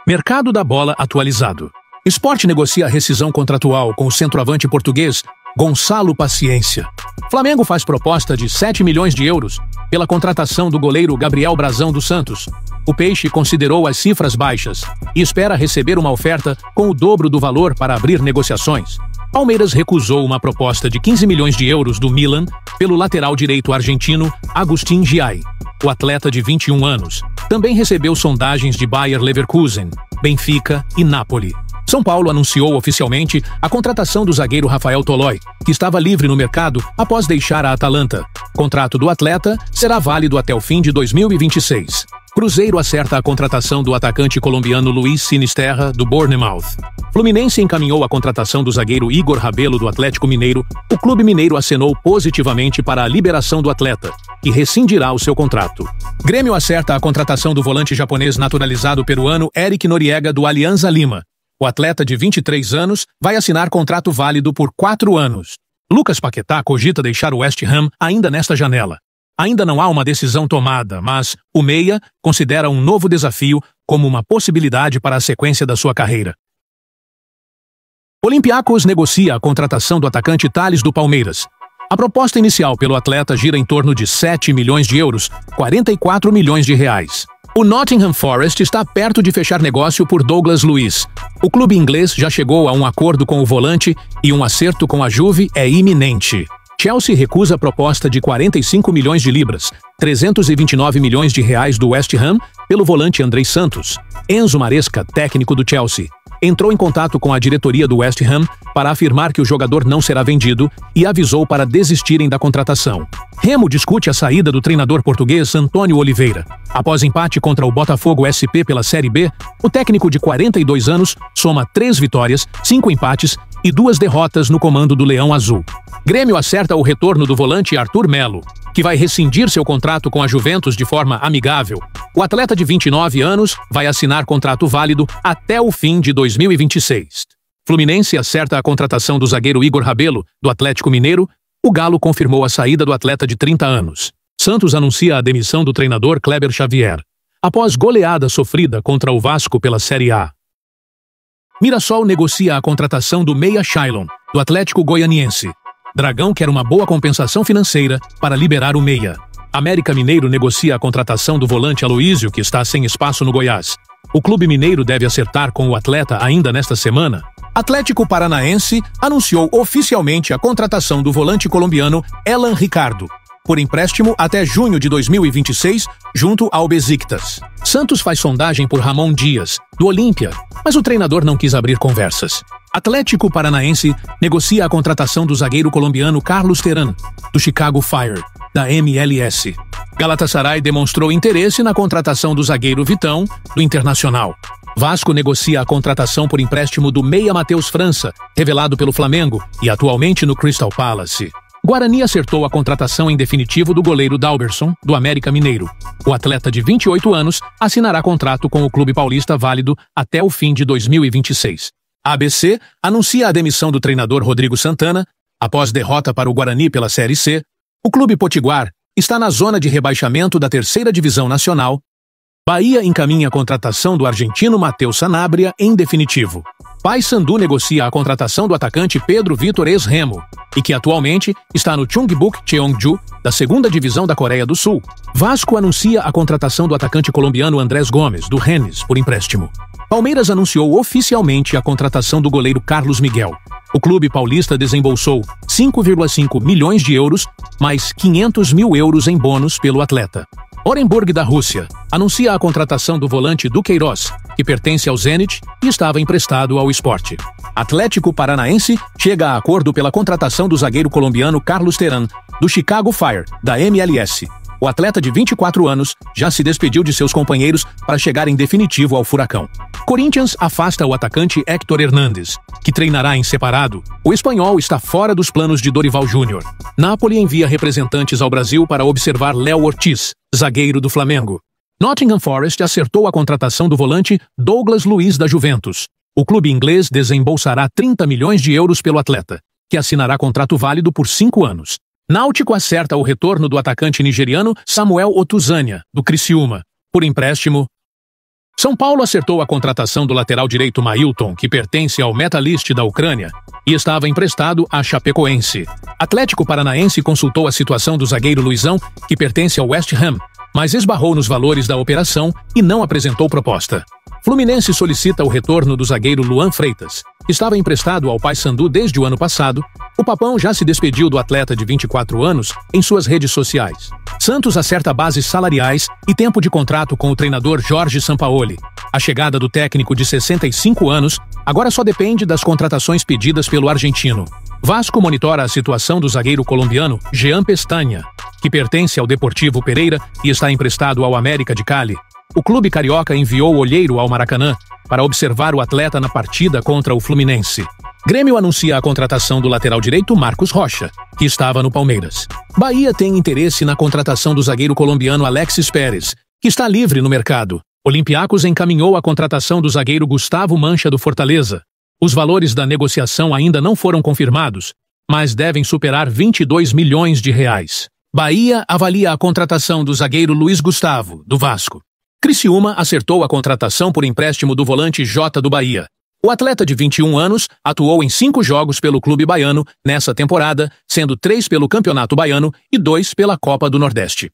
Mercado da bola atualizado. Sport negocia a rescisão contratual com o centroavante português Gonçalo Paciência. Flamengo faz proposta de 7 milhões de euros pela contratação do goleiro Gabriel Brazão dos Santos. O Peixe considerou as cifras baixas e espera receber uma oferta com o dobro do valor para abrir negociações. Palmeiras recusou uma proposta de 15 milhões de euros do Milan pelo lateral direito argentino Agustín Giai. O atleta de 21 anos também recebeu sondagens de Bayer Leverkusen, Benfica e Napoli. São Paulo anunciou oficialmente a contratação do zagueiro Rafael Toloi, que estava livre no mercado após deixar a Atalanta. O contrato do atleta será válido até o fim de 2026. Cruzeiro acerta a contratação do atacante colombiano Luiz Sinisterra, do Bournemouth. Fluminense encaminhou a contratação do zagueiro Igor Rabelo, do Atlético Mineiro. O clube mineiro acenou positivamente para a liberação do atleta, que rescindirá o seu contrato. Grêmio acerta a contratação do volante japonês naturalizado peruano Eric Noriega, do Alianza Lima. O atleta de 23 anos vai assinar contrato válido por 4 anos. Lucas Paquetá cogita deixar o West Ham ainda nesta janela. Ainda não há uma decisão tomada, mas o meia considera um novo desafio como uma possibilidade para a sequência da sua carreira. Olympiacos negocia a contratação do atacante Thales do Palmeiras. A proposta inicial pelo atleta gira em torno de 7 milhões de euros, 44 milhões de reais. O Nottingham Forest está perto de fechar negócio por Douglas Luiz. O clube inglês já chegou a um acordo com o volante e um acerto com a Juve é iminente. Chelsea recusa a proposta de 45 milhões de libras, 329 milhões de reais do West Ham, pelo volante Andrei Santos. Enzo Maresca, técnico do Chelsea, entrou em contato com a diretoria do West Ham para afirmar que o jogador não será vendido e avisou para desistirem da contratação. Remo discute a saída do treinador português Antônio Oliveira. Após empate contra o Botafogo SP pela Série B, o técnico de 42 anos soma 3 vitórias, 5 empates e 2 derrotas no comando do Leão Azul. Grêmio acerta o retorno do volante Arthur Melo, que vai rescindir seu contrato com a Juventus de forma amigável. O atleta de 29 anos vai assinar contrato válido até o fim de 2026. Fluminense acerta a contratação do zagueiro Igor Rabelo, do Atlético Mineiro. O Galo confirmou a saída do atleta de 30 anos. Santos anuncia a demissão do treinador Kleber Xavier, após goleada sofrida contra o Vasco pela Série A. Mirassol negocia a contratação do meia Shailon, do Atlético Goianiense. Dragão quer uma boa compensação financeira para liberar o meia. América Mineiro negocia a contratação do volante Aloísio, que está sem espaço no Goiás. O clube mineiro deve acertar com o atleta ainda nesta semana. Atlético Paranaense anunciou oficialmente a contratação do volante colombiano Elan Ricardo, por empréstimo até junho de 2026, junto ao Besiktas. Santos faz sondagem por Ramon Dias, do Olímpia, mas o treinador não quis abrir conversas. Atlético Paranaense negocia a contratação do zagueiro colombiano Carlos Terán, do Chicago Fire, da MLS. Galatasaray demonstrou interesse na contratação do zagueiro Vitão, do Internacional. Vasco negocia a contratação por empréstimo do meia Matheus França, revelado pelo Flamengo e atualmente no Crystal Palace. Guarani acertou a contratação em definitivo do goleiro Dalberson, do América Mineiro. O atleta de 28 anos assinará contrato com o clube paulista válido até o fim de 2026. A ABC anuncia a demissão do treinador Rodrigo Santana. Após derrota para o Guarani pela Série C, o clube potiguar está na zona de rebaixamento da 3ª Divisão Nacional. Bahia encaminha a contratação do argentino Matheus Sanabria em definitivo. Paysandu negocia a contratação do atacante Pedro Vitor ex-Remo, e que atualmente está no Chungbuk Cheongju, da 2ª Divisão da Coreia do Sul. Vasco anuncia a contratação do atacante colombiano Andrés Gomes, do Rennes, por empréstimo. Palmeiras anunciou oficialmente a contratação do goleiro Carlos Miguel. O clube paulista desembolsou 5,5 milhões de euros, mais 500 mil euros em bônus pelo atleta. Orenburg da Rússia anuncia a contratação do volante Duqueiroz, que pertence ao Zenit e estava emprestado ao Sport. Atlético Paranaense chega a acordo pela contratação do zagueiro colombiano Carlos Terán, do Chicago Fire, da MLS. O atleta de 24 anos já se despediu de seus companheiros para chegar em definitivo ao Furacão. Corinthians afasta o atacante Héctor Hernández, que treinará em separado. O espanhol está fora dos planos de Dorival Júnior. Napoli envia representantes ao Brasil para observar Léo Ortiz, zagueiro do Flamengo. Nottingham Forest acertou a contratação do volante Douglas Luiz da Juventus. O clube inglês desembolsará 30 milhões de euros pelo atleta, que assinará contrato válido por 5 anos. Náutico acerta o retorno do atacante nigeriano Samuel Otuzania, do Criciúma, por empréstimo. São Paulo acertou a contratação do lateral direito Mailton, que pertence ao Metalist da Ucrânia, e estava emprestado à Chapecoense. Atlético Paranaense consultou a situação do zagueiro Luizão, que pertence ao West Ham, mas esbarrou nos valores da operação e não apresentou proposta. Fluminense solicita o retorno do zagueiro Luan Freitas. Estava emprestado ao Paysandu desde o ano passado. O Papão já se despediu do atleta de 24 anos em suas redes sociais. Santos acerta bases salariais e tempo de contrato com o treinador Jorge Sampaoli. A chegada do técnico de 65 anos agora só depende das contratações pedidas pelo argentino. Vasco monitora a situação do zagueiro colombiano Jean Pestanha, que pertence ao Deportivo Pereira e está emprestado ao América de Cali. O clube carioca enviou o olheiro ao Maracanã para observar o atleta na partida contra o Fluminense. Grêmio anuncia a contratação do lateral direito Marcos Rocha, que estava no Palmeiras. Bahia tem interesse na contratação do zagueiro colombiano Alexis Pérez, que está livre no mercado. Olympiacos encaminhou a contratação do zagueiro Gustavo Mancha do Fortaleza. Os valores da negociação ainda não foram confirmados, mas devem superar 22 milhões de reais. Bahia avalia a contratação do zagueiro Luiz Gustavo, do Vasco. Criciúma acertou a contratação por empréstimo do volante Jota do Bahia. O atleta de 21 anos atuou em 5 jogos pelo clube baiano nessa temporada, sendo 3 pelo Campeonato Baiano e 2 pela Copa do Nordeste.